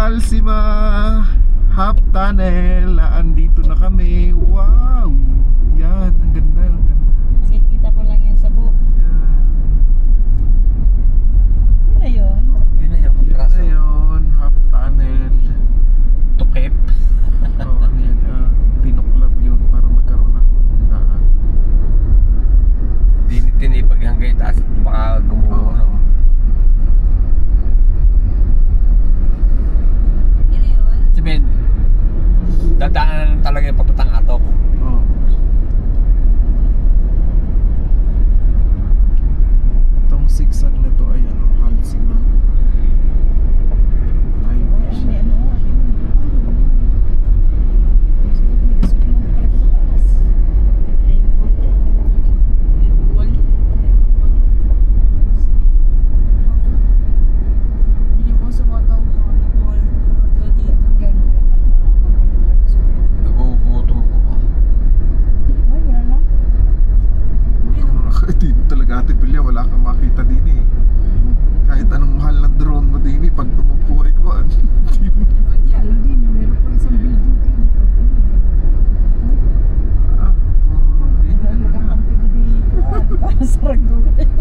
Halsima Half Tunnel. Andito na kami. Wow! Yan, ang ganda, ang ganda. Nakikita ko lang yan sa book. Yan. Yun na yun. Yun na yung Yan na yun, Half Tunnel. Tukip. Oh, ano yun, tinuklab yun para magkaroon ng daan. Tinipag hanggang itaas at baka gumuho, no? Yun na yun. Sabihin, dadaanan talaga yung papatang atok. Oh. Itong zigzag na to ay ano, Halsima. Ay, May ano, Nagugutom ko. dito talaga Ate Pilya, wala kang makita din eh. Kahit anong mahal ng drone mo din eh, pag tumugpo ay kuwan. sarag doon.